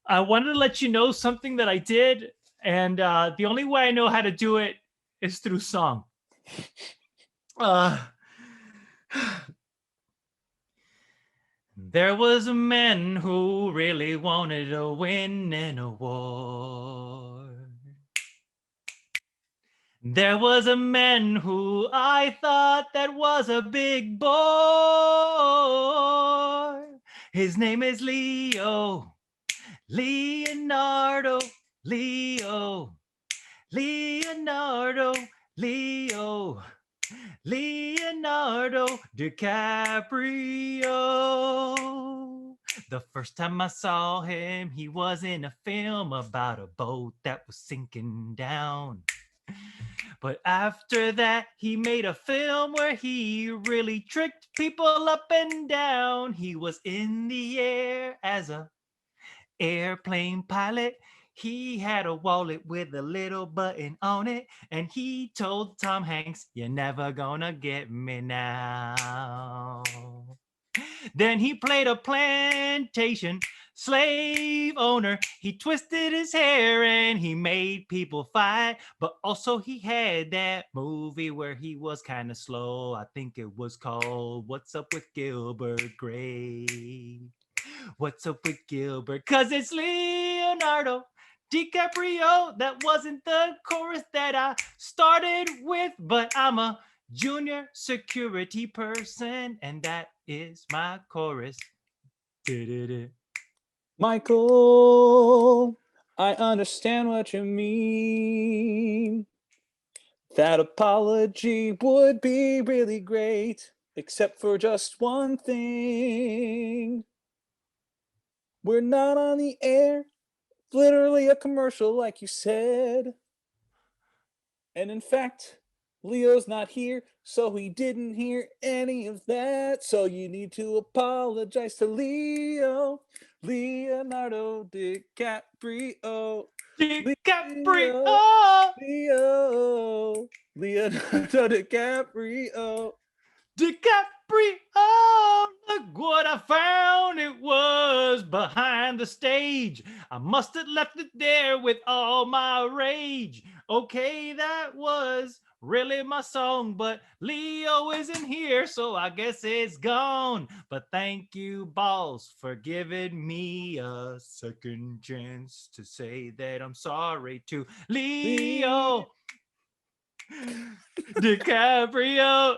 I wanted to let you know something that I did. And the only way I know how to do it is through song. There was a man who really wanted to win an award. There was a man who I thought that was a big boy. His name is Leonardo, Leonardo DiCaprio. The first time I saw him, he was in a film about a boat that was sinking down. But after that, he made a film where he really tricked people up and down. He was in the air as a airplane pilot. He had a wallet with a little button on it, and he told Tom Hanks, "You're never gonna get me now." Then he played a plantation slave owner. He twisted his hair and he made people fight. But also he had that movie where he was kind of slow. I think it was called What's Up with Gilbert Grape. What's up with Gilbert? 'Cause it's Leonardo DiCaprio. That wasn't the chorus that I started with, but I'm a junior security person, and that is my chorus. Michael, I understand what you mean. That apology would be really great, except for just one thing. We're not on the air. Literally a commercial, like you said. And in fact, Leo's not here, so he didn't hear any of that. So you need to apologize to Leonardo DiCaprio. DiCaprio. Leo. Leonardo DiCaprio. DiCaprio, look what I found. It was behind the stage. I must have left it there with all my rage. Okay, that was really my song, but Leo isn't here, so I guess it's gone. But thank you, boss, for giving me a second chance to say that I'm sorry to Leo DiCaprio.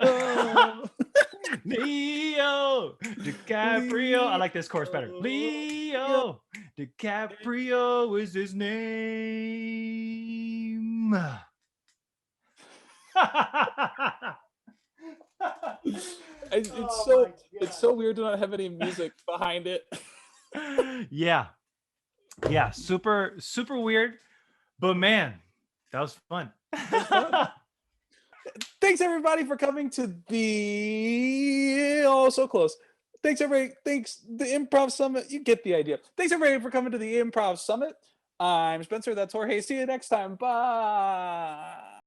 Leo DiCaprio. I like this chorus better. Leo DiCaprio is his name. It's so weird to not have any music behind it. Yeah. Yeah. Super, super weird. But man, that was fun. Thanks everybody for coming to the so close. Thanks everybody. Thanks the Improv Summit. You get the idea. Thanks everybody for coming to the Improv Summit. I'm Spencer. That's Jorge. See you next time. Bye.